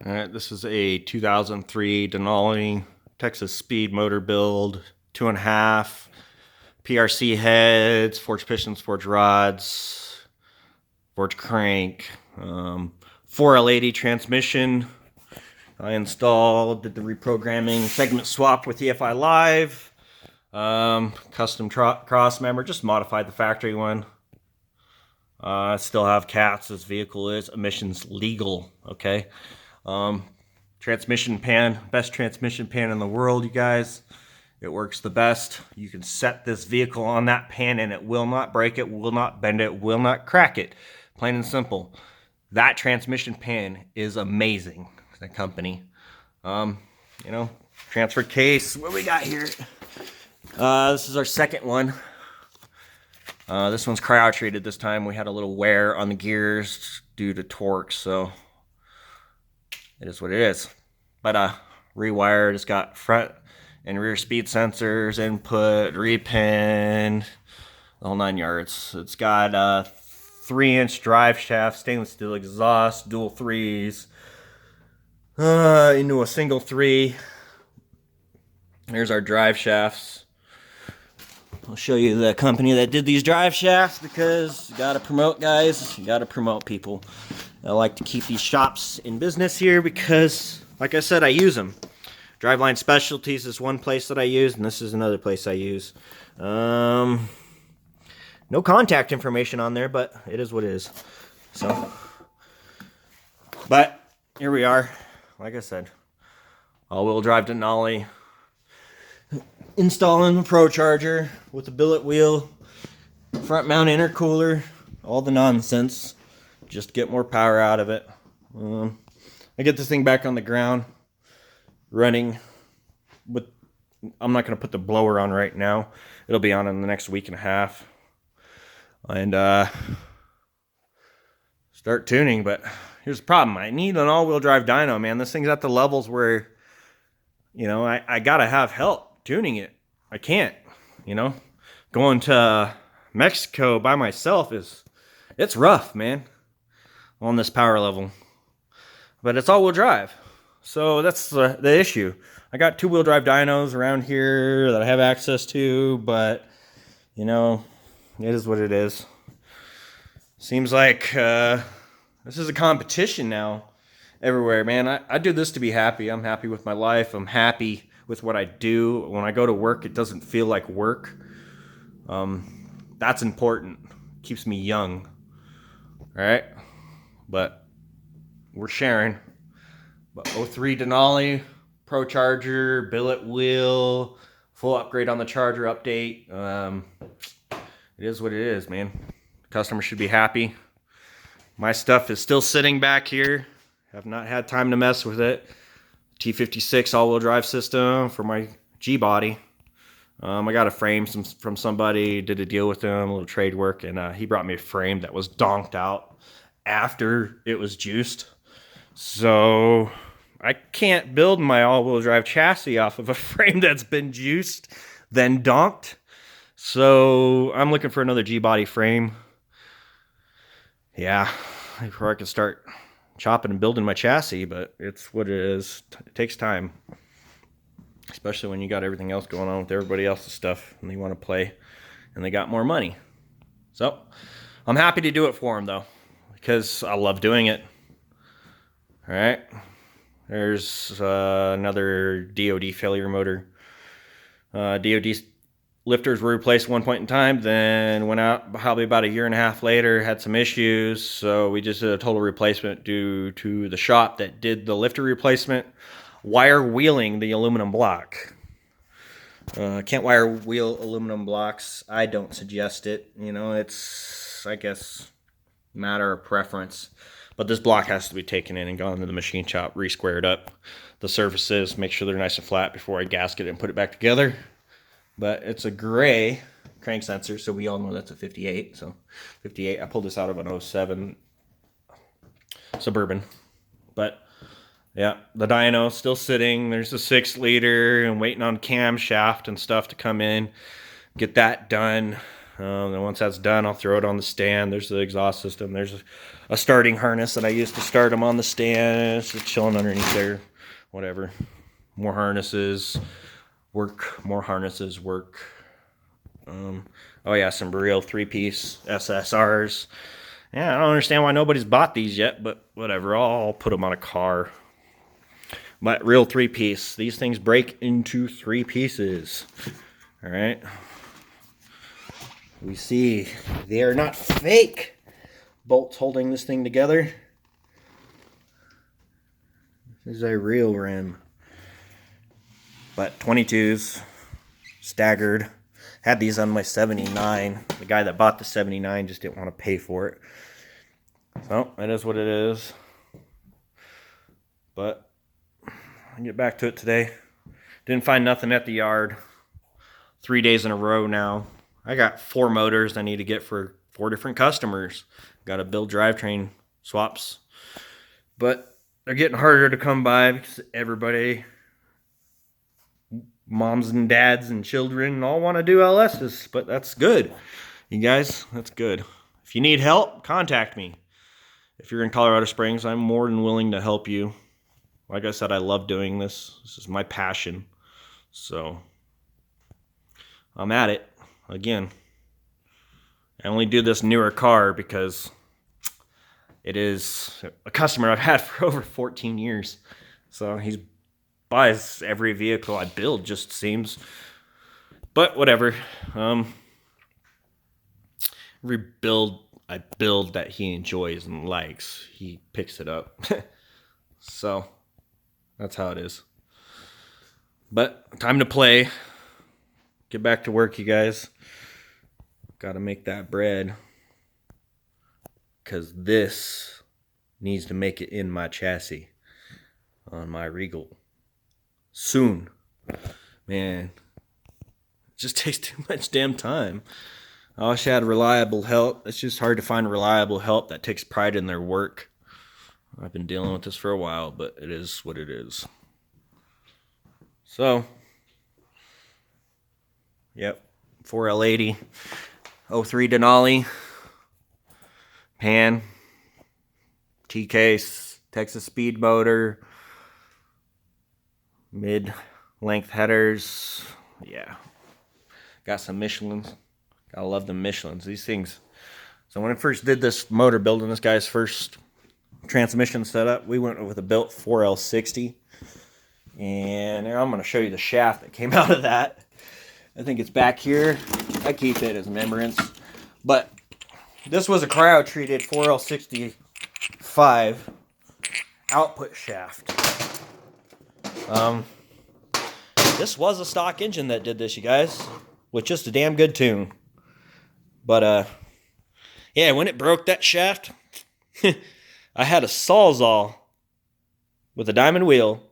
All right, this is a 2003 Denali Texas Speed motor build, 2.5 PRC heads, forged pistons, forged rods, forged crank, 4L80 transmission. I installed, did the reprogramming, segment swap with EFI Live, custom cross member, just modified the factory one. I still have cats. This vehicle is emissions legal, okay? Transmission pan, best transmission pan in the world, you guys. It works the best. You can set this vehicle on that pan and it will not break, it will not bend it, will not crack it. Plain and simple. That transmission pan is amazing. The company. Transfer case. What we got here? This is our second one. This one's cryo treated this time. We had a little wear on the gears due to torque, so it is what it is. But rewired. It's got front and rear speed sensors, input, repin, the whole 9 yards. It's got a 3-inch drive shaft, stainless steel exhaust, dual threes, into a single 3. There's our drive shafts. I'll show you the company that did these drive shafts because you gotta promote, guys. You gotta promote people. I like to keep these shops in business here because, like I said, I use them. Driveline Specialties is one place that I use, and this is another place I use. No contact information on there, but it is what it is. So, but here we are. Like I said, all-wheel drive Denali. Installing the Procharger with a billet wheel, front mount intercooler, all the nonsense, just to get more power out of it. I get this thing back on the ground, running with, I'm not going to put the blower on right now. It'll be on in the next week and a half. And start tuning, but here's the problem. I need an all-wheel drive dyno, man. This thing's at the levels where, I got to have help tuning it. I can't, going to Mexico by myself it's rough, man, on this power level. But it's all-wheel drive, so that's the issue. I got 2-wheel drive dynos around here that I have access to, but it is what it is. Seems like this is a competition now everywhere, man. I do this to be happy. I'm happy with my life. I'm happy with what I do. When I go to work, it doesn't feel like work. That's important. Keeps me young. All right? But we're sharing. But 03 Denali Procharger, billet wheel, full upgrade on the charger update. It is what it is, man. Customer should be happy. My stuff is still sitting back here. Have not had time to mess with it. T56 all-wheel drive system for my G-body. I got a frame from somebody, did a deal with him, a little trade work, and he brought me a frame that was donked out after it was juiced. So I can't build my all-wheel drive chassis off of a frame that's been juiced, then donked. So I'm looking for another G-body frame. Yeah, before I can start chopping and building my chassis, but it's what it is. It takes time, especially when you got everything else going on with everybody else's stuff and they want to play and they got more money. So I'm happy to do it for them, though, because I love doing it. All right, there's another DOD failure motor. DOD lifters were replaced at one point in time, then went out probably about a year and a half later, had some issues, so we just did a total replacement due to the shop that did the lifter replacement wire wheeling the aluminum block. Can't wire wheel aluminum blocks. I don't suggest it. It's, I guess, a matter of preference. But this block has to be taken in and gone to the machine shop, re-squared up the surfaces, make sure they're nice and flat before I gasket it and put it back together. But it's a gray crank sensor, so we all know that's a 58. So 58, I pulled this out of an 07 Suburban. But yeah, the dyno's still sitting. There's a 6-liter and waiting on camshaft and stuff to come in. Get that done. And once that's done, I'll throw it on the stand. There's the exhaust system. There's a starting harness that I used to start them on the stand. It's just chilling underneath there. Whatever. More harnesses work. More harnesses work. Oh yeah, some real 3-piece SSRs. Yeah, I don't understand why nobody's bought these yet, but whatever. I'll put them on a car. But real 3-piece. These things break into 3 pieces. All right. We see they are not fake bolts holding this thing together. This is a real rim. But 22s, staggered. Had these on my 79. The guy that bought the 79 just didn't want to pay for it. So, that is what it is. But, I'll get back to it today. Didn't find nothing at the yard. 3 days in a row now. I got 4 motors I need to get for 4 different customers. Got to build drivetrain swaps. But, they're getting harder to come by because everybody, moms and dads and children, all want to do LSs, but that's good. You guys, that's good. If you need help, contact me. If you're in Colorado Springs, I'm more than willing to help you. Like I said, I love doing this. This is my passion. So, I'm at it. Again, I only do this newer car because it is a customer I've had for over 14 years. So, he buys every vehicle I build, just seems. But whatever. Every build I build that he enjoys and likes, he picks it up. So, that's how it is. But, time to play. Get back to work, you guys. Gotta make that bread. Because this needs to make it in my chassis. On my Regal. Soon. Man. It just takes too much damn time. I wish I had reliable help. It's just hard to find reliable help that takes pride in their work. I've been dealing with this for a while, but it is what it is. So, yep, 4L80, 03 Denali, pan, T-case, Texas speed motor, mid-length headers, yeah. Got some Michelins. Gotta love the Michelins. These things. So when I first did this motor building, this guy's first transmission setup, we went with a built 4L60. And I'm going to show you the shaft that came out of that. I think it's back here. I keep it as remembrance. But this was a cryo-treated 4L65 output shaft. This was a stock engine that did this, you guys, with just a damn good tune. But, yeah, when it broke that shaft, I had a Sawzall with a diamond wheel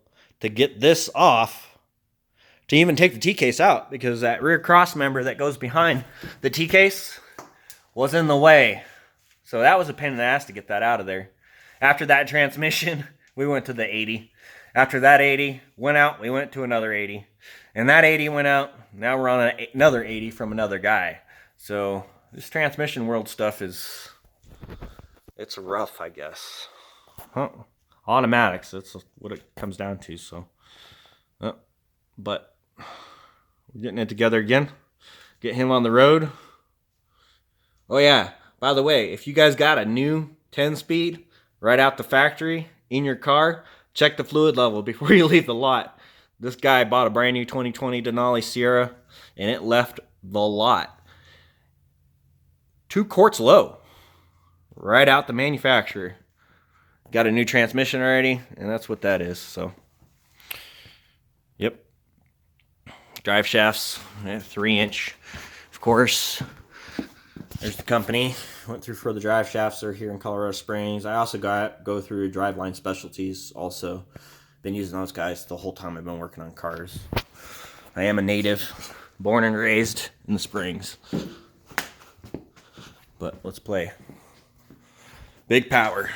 to get this off, to even take the T-case out, because that rear cross member that goes behind the T-case was in the way. So that was a pain in the ass to get that out of there. After that transmission, we went to the 80. After that 80 went out, we went to another 80. And that 80 went out, now we're on another 80 from another guy. So this transmission world stuff is, it's rough, I guess. Huh. Automatics, that's what it comes down to. So, but we're getting it together again. Get him on the road. Oh yeah, by the way, if you guys got a new 10-speed right out the factory in your car, check the fluid level before you leave the lot. This guy bought a brand new 2020 Denali Sierra, and it left the lot 2 quarts low, right out the manufacturer. Got a new transmission already, and that's what that is. So, yep. Drive shafts, 3-inch, of course. There's the company. Went through for the drive shafts. They're here in Colorado Springs. I also go through Driveline Specialties. Also, been using those guys the whole time I've been working on cars. I am a native, born and raised in the Springs. But let's play. Big power.